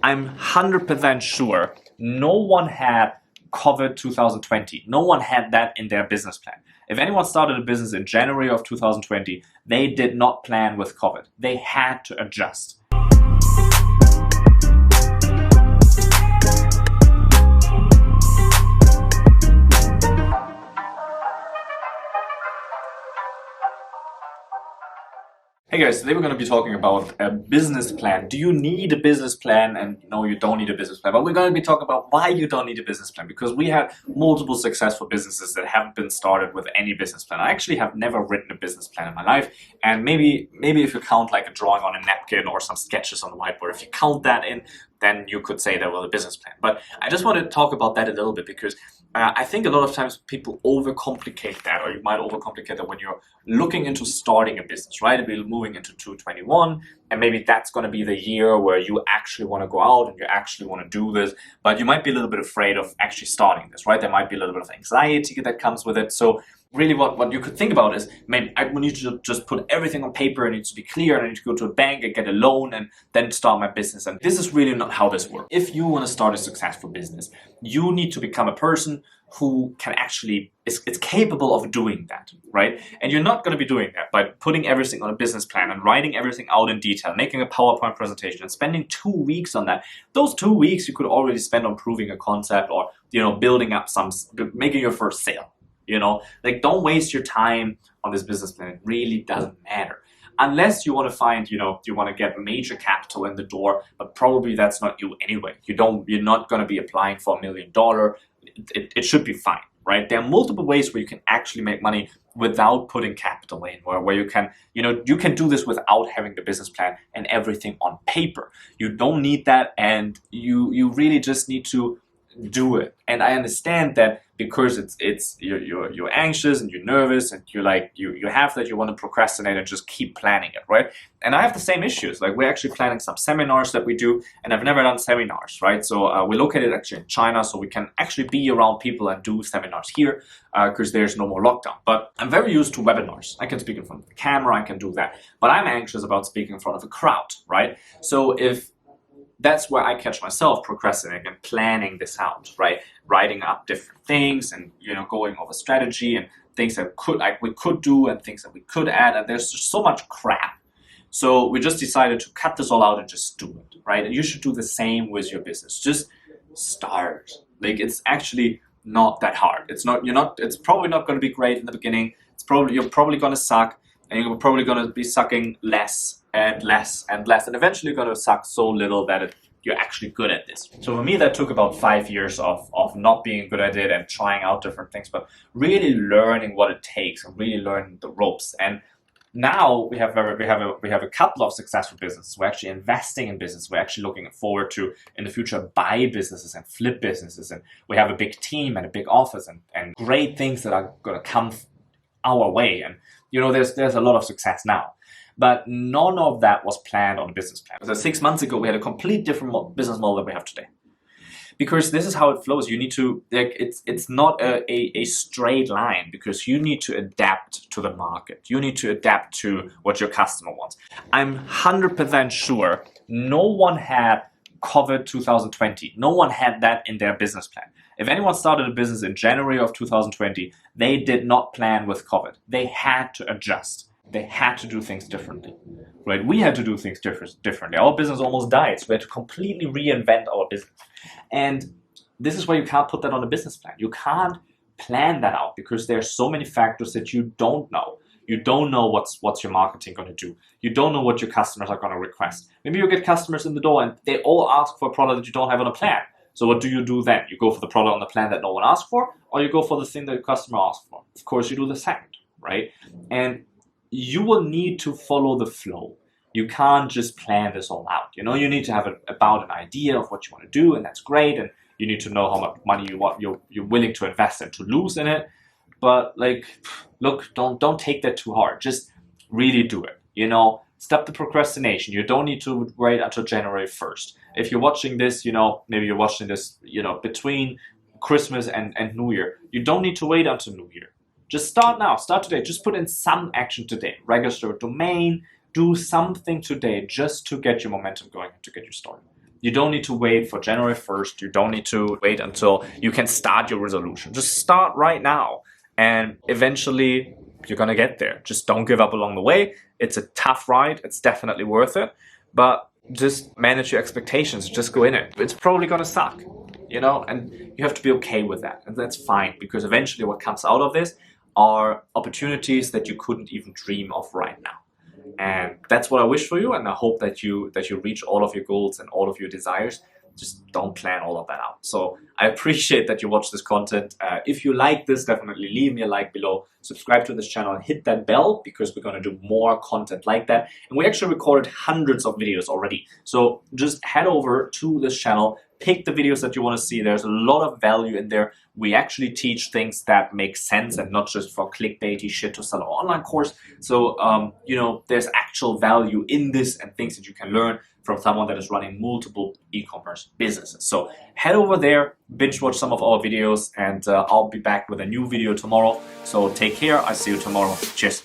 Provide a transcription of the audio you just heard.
I'm 100% sure no one had COVID 2020. No one had that in their business plan. If anyone started a business in January of 2020, they did not plan with COVID. They had to adjust. Hey guys, today we're going to be talking about a business plan. Do you need a business plan? And no, you don't need a business plan. But we're going to be talking about why you don't need a business plan, because we had multiple successful businesses that haven't been started with any business plan. I actually have never written a business plan in my life. And maybe if you count like a drawing on a napkin or some sketches on the whiteboard, if you count that in, then you could say that was a business plan. But I just want to talk about that a little bit because I think a lot of times people overcomplicate that, or you might overcomplicate that when you're looking into starting a business, right? We're moving into 2021, and maybe that's going to be the year where you actually want to go out and you actually want to do this, but you might be a little bit afraid of actually starting this, right? There might be a little bit of anxiety that comes with it. So really what you could think about is, maybe I need to just put everything on paper, it needs to be clear, and I need to go to a bank and get a loan and then start my business. And this is really not how this works. If you want to start a successful business, you need to become a person who can actually, is capable of doing that, right? And you're not going to be doing that by putting everything on a business plan and writing everything out in detail, making a PowerPoint presentation and spending 2 weeks on that. Those 2 weeks you could already spend on proving a concept or, building up making your first sale. Like, don't waste your time on this business plan. It really doesn't matter. Unless you want to find, you want to get major capital in the door, but probably that's not you anyway. You're not going to be applying for $1 million. It should be fine, right? There are multiple ways where you can actually make money without putting capital in, where you can, you can do this without having the business plan and everything on paper. You don't need that, and you really just need to do it. And I understand that because you're anxious and you're nervous and you have that, you want to procrastinate and just keep planning it, right? And I have the same issues. Like, we're actually planning some seminars that we do, and I've never done seminars, right? So we're located actually in China, so we can actually be around people and do seminars here because there's no more lockdown. But I'm very used to webinars. I can speak in front of the camera, I can do that. But I'm anxious about speaking in front of a crowd, right? So that's where I catch myself procrastinating and planning this out, right? Writing up different things and, going over strategy and things that we could do and things that we could add. And there's just so much crap. So we just decided to cut this all out and just do it, right? And you should do the same with your business. Just start. Like, it's actually not that hard. It's probably not going to be great in the beginning. You're probably going to suck, and you're probably going to be sucking less and less and less, and eventually you're going to suck so little that you're actually good at this. So for me, that took about 5 years of not being good at it and trying out different things, but really learning what it takes and really learning the ropes. And now we have a couple of successful businesses. We're actually investing in business. We're actually looking forward to, in the future, buy businesses and flip businesses. And we have a big team and a big office and great things that are going to come our way. And there's a lot of success now. But none of that was planned on a business plan. So 6 months ago, we had a complete different business model than we have today. Because this is how it flows. You need to, it's not a straight line, because you need to adapt to the market. You need to adapt to what your customer wants. I'm 100% sure no one had COVID 2020. No one had that in their business plan. If anyone started a business in January of 2020, they did not plan with COVID. They had to adjust. They had to do things differently, right? We had to do things differently. Our business almost died, so we had to completely reinvent our business. And this is why you can't put that on a business plan. You can't plan that out because there are so many factors that you don't know. You don't know what's your marketing going to do. You don't know what your customers are going to request. Maybe you get customers in the door and they all ask for a product that you don't have on a plan. So what do you do then? You go for the product on the plan that no one asked for, or you go for the thing that your customer asked for? Of course, you do the second, right? And you will need to follow the flow. You can't just plan this all out. You need to have about an idea of what you want to do, and that's great. And you need to know how much money you're willing to invest and to lose in it. But look, don't take that too hard. Just really do it. Stop the procrastination. You don't need to wait until January 1st. If you're watching this, maybe you're watching this, between Christmas and New Year. You don't need to wait until New Year. Just start now, start today. Just put in some action today. Register a domain, do something today just to get your momentum going and to get you started. You don't need to wait for January 1st. You don't need to wait until you can start your resolution. Just start right now, and eventually you're gonna get there. Just don't give up along the way. It's a tough ride. It's definitely worth it, but just manage your expectations. Just go in it. It's probably gonna suck, and you have to be okay with that, and that's fine, because eventually what comes out of this are opportunities that you couldn't even dream of right now. And that's what I wish for you, and I hope that you reach all of your goals and all of your desires. Just don't plan all of that out. So I appreciate that you watch this content. If you like this, definitely leave me a like below, subscribe to this channel, and hit that bell, because we're going to do more content like that. And we actually recorded hundreds of videos already. So just head over to this channel, pick the videos that you want to see. There's a lot of value in there. We actually teach things that make sense and not just for clickbaity shit to sell an online course. So, there's actual value in this and things that you can learn from someone that is running multiple e-commerce businesses. So head over there, binge watch some of our videos, and I'll be back with a new video tomorrow. So take care. I'll see you tomorrow. Cheers.